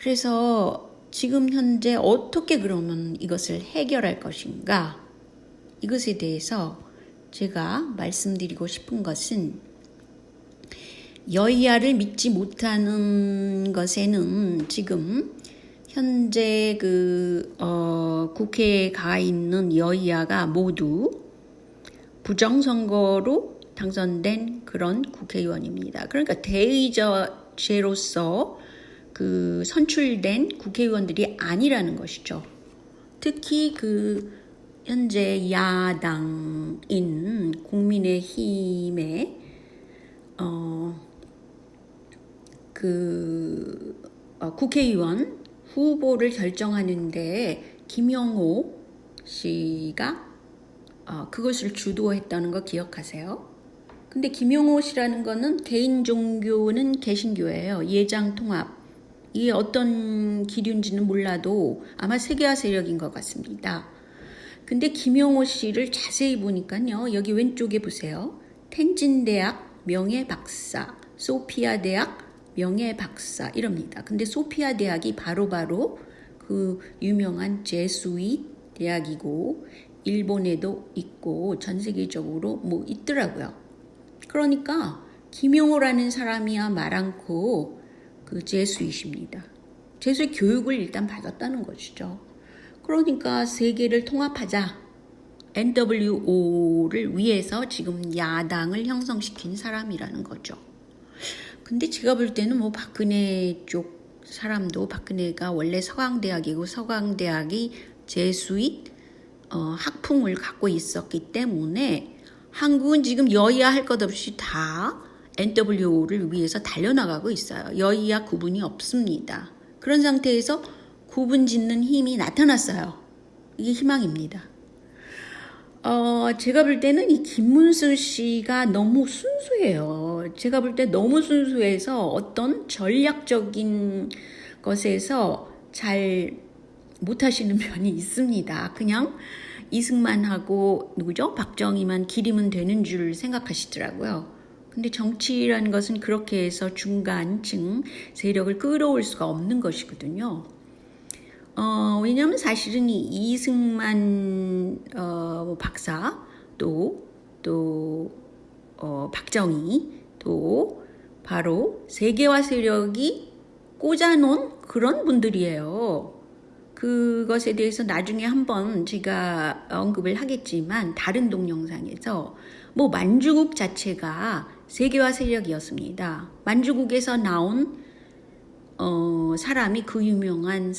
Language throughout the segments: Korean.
그래서 지금 현재 어떻게 그러면 이것을 해결할 것인가? 이것에 대해서 제가 말씀드리고 싶은 것은 여호야를 믿지 못하는 것에는 지금 현재 국회에 가 있는 여호야가 모두 부정선거로 당선된 그런 국회의원입니다. 그러니까 대의자로서 선출된 국회의원들이 아니라는 것이죠. 특히 현재 야당인 국민의힘의 국회의원 후보를 결정하는데 김영호 씨가 그것을 주도했다는 거 기억하세요? 근데 김영호 씨라는 거는 개인 종교는 개신교예요. 예장통합. 이게 어떤 기류인지는 몰라도 아마 세계화 세력인 것 같습니다. 근데 김영호 씨를 자세히 보니까요. 여기 왼쪽에 보세요. 텐진대학 명예박사, 소피아 대학 명예박사 이럽니다. 근데 소피아 대학이 바로 그 유명한 제수이 대학이고 일본에도 있고 전 세계적으로 뭐 있더라고요. 그러니까 김영호라는 사람이야 말 않고 제수이십니다. 제수의 교육을 일단 받았다는 것이죠. 그러니까 세계를 통합하자. NWO를 위해서 지금 야당을 형성시킨 사람이라는 거죠. 근데 제가 볼 때는 뭐 박근혜 쪽 사람도 박근혜가 원래 서강대학이고 서강대학이 제수잇 학풍을 갖고 있었기 때문에 한국은 지금 여야 할 것 없이 다 NWO를 위해서 달려나가고 있어요. 여야 구분이 없습니다. 그런 상태에서 구분 짓는 힘이 나타났어요. 이게 희망입니다. 제가 볼 때는 이 김문수 씨가 너무 순수해요. 제가 볼 때 너무 순수해서 어떤 전략적인 것에서 잘 못하시는 면이 있습니다. 그냥 이승만 하고 누구죠? 박정희만 기리면 되는 줄 생각하시더라고요. 근데 정치라는 것은 그렇게 해서 중간층 세력을 끌어올 수가 없는 것이거든요. 왜냐하면 사실은 이 이승만 박사 또 박정희 또 바로 세계화 세력이 꽂아놓은 그런 분들이에요. 그것에 대해서 나중에 한번 제가 언급을 하겠지만 다른 동영상에서 뭐 만주국 자체가 세계화 세력이었습니다. 만주국에서 나온 사람이 그 유명한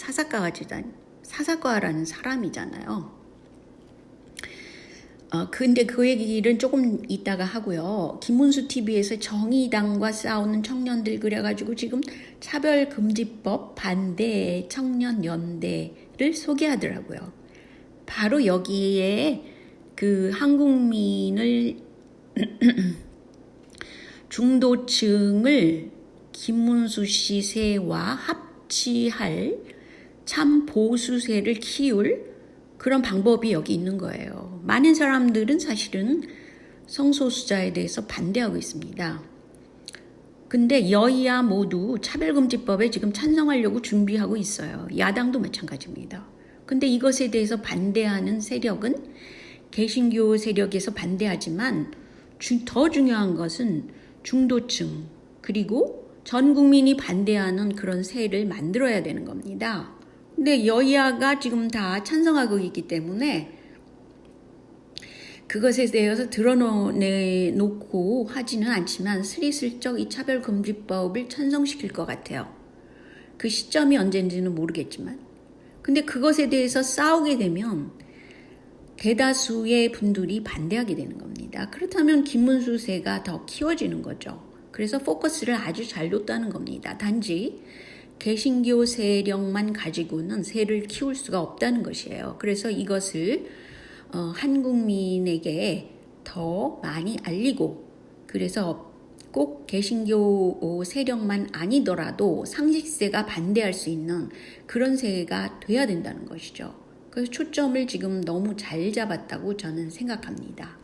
사사과라는 사람이잖아요. 근데 그 얘기를 조금 이따가 하고요. 김문수 TV에서 정의당과 싸우는 청년들 그래가지고 지금 차별금지법 반대 청년연대를 소개하더라고요. 바로 여기에 한국민을 중도층을 김문수 씨 세와 합치할 참 보수세를 키울 그런 방법이 여기 있는 거예요. 많은 사람들은 사실은 성소수자에 대해서 반대하고 있습니다. 근데 여야 모두 차별금지법에 지금 찬성하려고 준비하고 있어요. 야당도 마찬가지입니다. 근데 이것에 대해서 반대하는 세력은 개신교 세력에서 반대하지만 더 중요한 것은 중도층 그리고 전 국민이 반대하는 그런 세를 만들어야 되는 겁니다. 근데 여야가 지금 다 찬성하고 있기 때문에 그것에 대해서 드러내놓고 하지는 않지만 스리슬쩍 이 차별금지법을 찬성시킬 것 같아요. 그 시점이 언제인지는 모르겠지만. 근데 그것에 대해서 싸우게 되면 대다수의 분들이 반대하게 되는 겁니다. 그렇다면 김문수 세가 더 키워지는 거죠. 그래서 포커스를 아주 잘 뒀다는 겁니다. 단지 개신교 세력만 가지고는 세를 키울 수가 없다는 것이에요. 그래서 이것을 한국민에게 더 많이 알리고 그래서 꼭 개신교 세력만 아니더라도 상식세가 반대할 수 있는 그런 세가 돼야 된다는 것이죠. 그래서 초점을 지금 너무 잘 잡았다고 저는 생각합니다.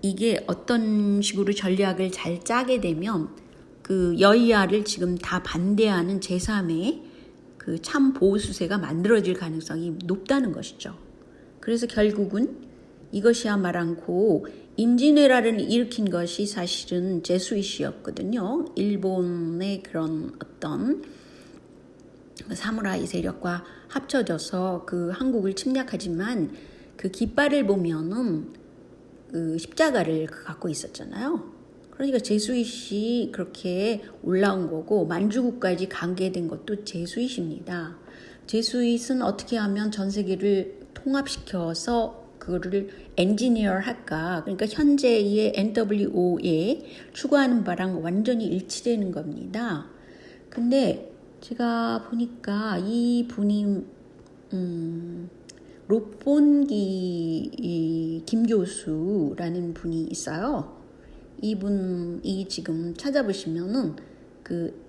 이게 어떤 식으로 전략을 잘 짜게 되면 그 여야를 지금 다 반대하는 제3의 그 참 보수세가 만들어질 가능성이 높다는 것이죠. 그래서 결국은 이것이야말고 임진왜란을 일으킨 것이 사실은 제수이시였거든요. 일본의 그런 어떤 사무라이 세력과 합쳐져서 그 한국을 침략하지만 그 깃발을 보면은 그 십자가를 갖고 있었잖아요. 그러니까 제수잇이 그렇게 올라온 거고 만주국까지 관계된 것도 제수잇입니다. 제수잇은 어떻게 하면 전 세계를 통합시켜서 그거를 엔지니어 할까? 그러니까 현재의 NWO에 추구하는 바랑 완전히 일치되는 겁니다. 근데 제가 보니까 이 분이 롯본기 김 교수라는 분이 있어요. 이분이 지금 찾아보시면은 그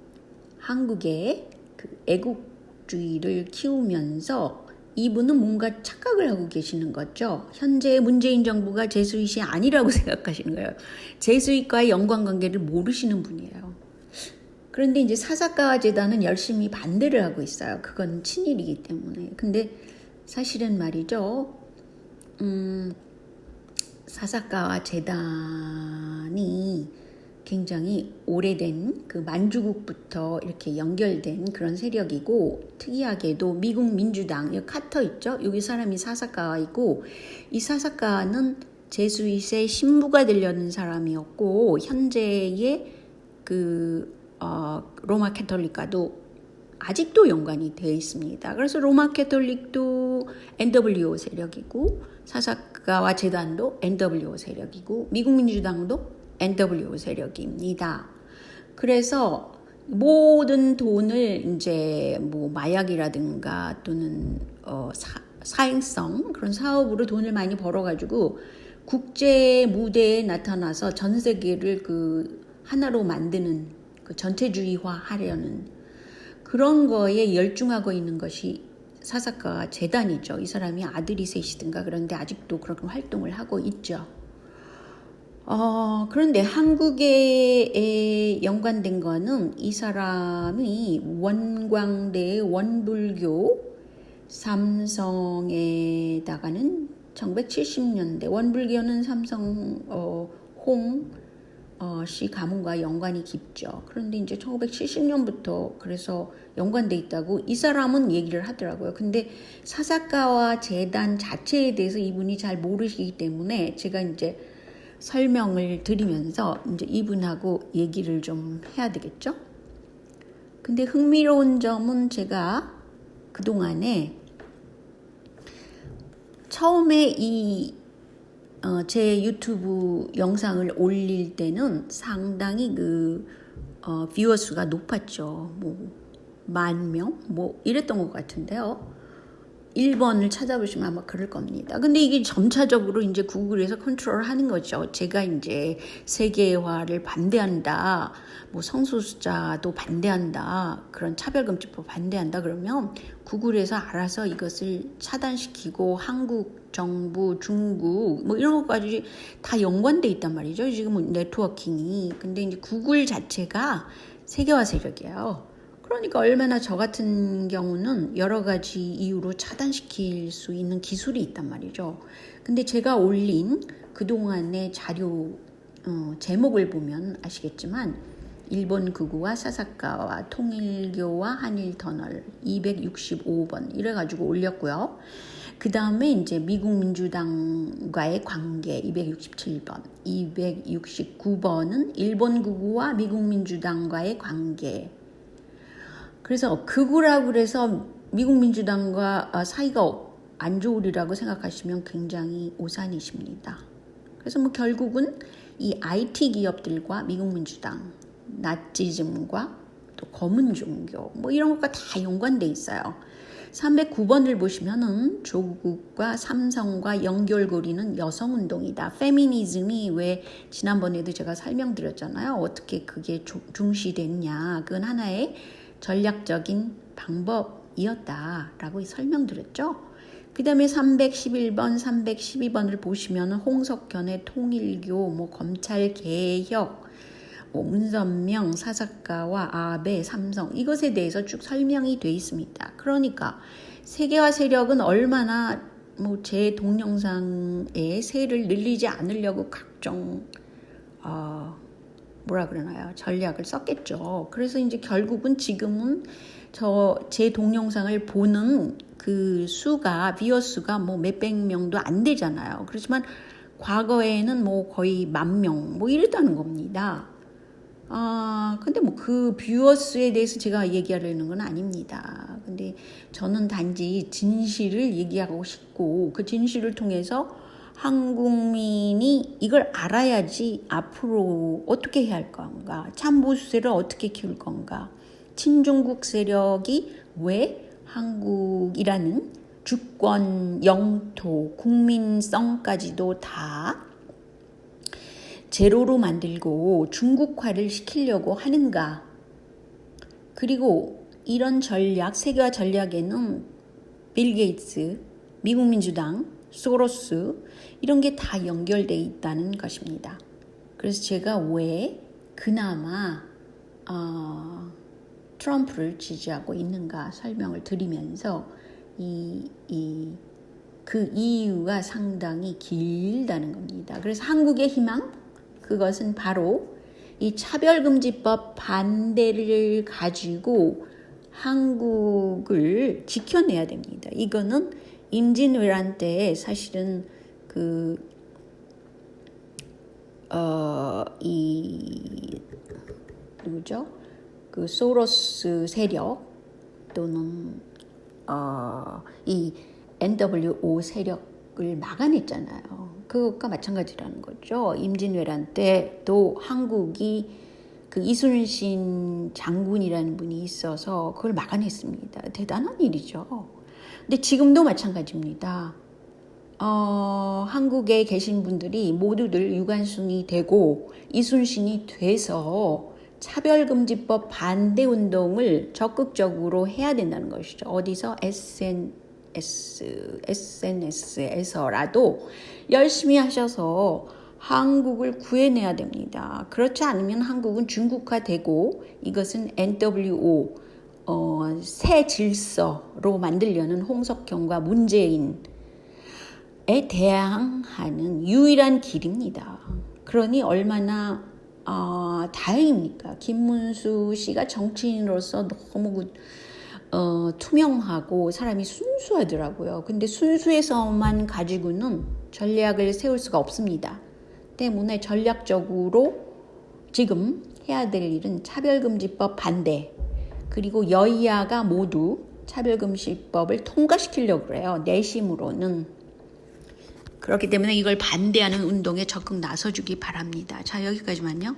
한국의 그 애국주의를 키우면서 이분은 뭔가 착각을 하고 계시는 거죠. 현재 문재인 정부가 제수잇이 아니라고 생각하시는 거예요. 제수잇과의 연관관계를 모르시는 분이에요. 그런데 이제 사사카와 재단은 열심히 반대를 하고 있어요. 그건 친일이기 때문에. 근데 사실은 말이죠. 사사카와 재단이 굉장히 오래된 그 만주국부터 이렇게 연결된 그런 세력이고, 특이하게도 미국 민주당, 여기 카터 있죠? 여기 사람이 사사카이고, 이 사사카는 제수잇의 신부가 되려는 사람이었고, 현재의 그 로마 캐톨릭과도 아직도 연관이 되어 있습니다. 그래서 로마 캐톨릭도 NWO 세력이고, 사사카와 재단도 NWO 세력이고, 미국 민주당도 NWO 세력입니다. 그래서 모든 돈을 이제 뭐 마약이라든가 또는 사행성 그런 사업으로 돈을 많이 벌어가지고 국제 무대에 나타나서 전 세계를 그 하나로 만드는 그 전체주의화 하려는 그런 거에 열중하고 있는 것이 사사카 재단이죠. 이 사람이 아들이 셋이든가 그런데 아직도 그런 활동을 하고 있죠. 그런데 한국에 연관된 거는 이 사람이 원광대 원불교 삼성에다가는 1970년대 원불교는 삼성 홍 씨 가문과 연관이 깊죠. 그런데 이제 1970년부터 그래서 연관돼 있다고 이 사람은 얘기를 하더라고요. 근데 사사카와 재단 자체에 대해서 이분이 잘 모르시기 때문에 제가 이제 설명을 드리면서 이제 이분하고 얘기를 좀 해야 되겠죠. 근데 흥미로운 점은 제가 그동안에 처음에 제 유튜브 영상을 올릴 때는 상당히 그 뷰어 수가 높았죠. 뭐 10,000명 뭐 이랬던 것 같은데요. 1번을 찾아보시면 아마 그럴 겁니다. 근데 이게 점차적으로 이제 구글에서 컨트롤하는 거죠. 제가 이제 세계화를 반대한다, 뭐 성소수자도 반대한다, 그런 차별금지법 반대한다 그러면 구글에서 알아서 이것을 차단시키고 한국 정부, 중국 뭐 이런 것까지 다 연관돼 있단 말이죠. 지금 네트워킹이. 근데 이제 구글 자체가 세계화 세력이에요. 그러니까 얼마나 저 같은 경우는 여러 가지 이유로 차단시킬 수 있는 기술이 있단 말이죠. 근데 제가 올린 그동안의 자료 제목을 보면 아시겠지만 일본 극우와 사사카와 통일교와 한일터널 265번 이래가지고 올렸고요. 그 다음에 이제 미국 민주당과의 관계 267번, 269번은 일본 극우와 미국 민주당과의 관계. 그래서 극우라고 그래서 미국 민주당과 사이가 안 좋으리라고 생각하시면 굉장히 오산이십니다. 그래서 뭐 결국은 이 IT 기업들과 미국 민주당, 나치즘과 또 검은 종교 뭐 이런 것과 다 연관돼 있어요. 309번을 보시면은 조국과 삼성과 연결고리는 여성운동이다. 페미니즘이 왜 지난번에도 제가 설명드렸잖아요. 어떻게 그게 중시됐냐. 그건 하나의 전략적인 방법이었다라고 설명드렸죠. 그 다음에 311번, 312번을 보시면 홍석현의 통일교, 뭐 검찰개혁, 뭐 문선명, 사사카와 아베, 삼성 이것에 대해서 쭉 설명이 돼 있습니다. 그러니까 세계화 세력은 얼마나 뭐 제 동영상의 세를 늘리지 않으려고 각종 뭐라 그러나요? 전략을 썼겠죠. 그래서 이제 결국은 지금은 제 동영상을 보는 그 수가 뷰어 수가 뭐 몇백 명도 안 되잖아요. 그렇지만 과거에는 뭐 거의 10,000명 뭐 이랬다는 겁니다. 근데 뭐 그 뷰어 수에 대해서 제가 얘기하려는 건 아닙니다. 근데 저는 단지 진실을 얘기하고 싶고 그 진실을 통해서 한국민이 이걸 알아야지 앞으로 어떻게 해야 할 건가, 참보수세를 어떻게 키울 건가, 친중국 세력이 왜 한국이라는 주권, 영토, 국민성까지도 다 제로로 만들고 중국화를 시키려고 하는가. 그리고 이런 전략, 세계화 전략에는 빌 게이츠, 미국 민주당, 소로스 이런 게 다 연결돼 있다는 것입니다. 그래서 제가 왜 그나마 트럼프를 지지하고 있는가 설명을 드리면서 그 이유가 상당히 길다는 겁니다. 그래서 한국의 희망, 그것은 바로 이 차별금지법 반대를 가지고 한국을 지켜내야 됩니다. 이거는 임진왜란 때 사실은 누구죠? 그 소로스 세력 또는 이 NWO 세력을 막아냈잖아요. 그것과 마찬가지라는 거죠. 임진왜란 때 또 한국이 그 이순신 장군이라는 분이 있어서 그걸 막아냈습니다. 대단한 일이죠. 근데 지금도 마찬가지입니다. 한국에 계신 분들이 모두들 유관순이 되고 이순신이 돼서 차별금지법 반대 운동을 적극적으로 해야 된다는 것이죠. 어디서 SNS에서라도 열심히 하셔서 한국을 구해내야 됩니다. 그렇지 않으면 한국은 중국화되고 이것은 NWO 새 질서로 만들려는 홍석경과 문재인에 대항하는 유일한 길입니다. 그러니 얼마나 다행입니까? 김문수 씨가 정치인으로서 너무 투명하고 사람이 순수하더라고요. 근데 순수해서만 가지고는 전략을 세울 수가 없습니다. 때문에 전략적으로 지금 해야 될 일은 차별금지법 반대, 그리고 여야가 모두 차별금지법을 통과시키려고 그래요. 내심으로는. 그렇기 때문에 이걸 반대하는 운동에 적극 나서주기 바랍니다. 자, 여기까지만요.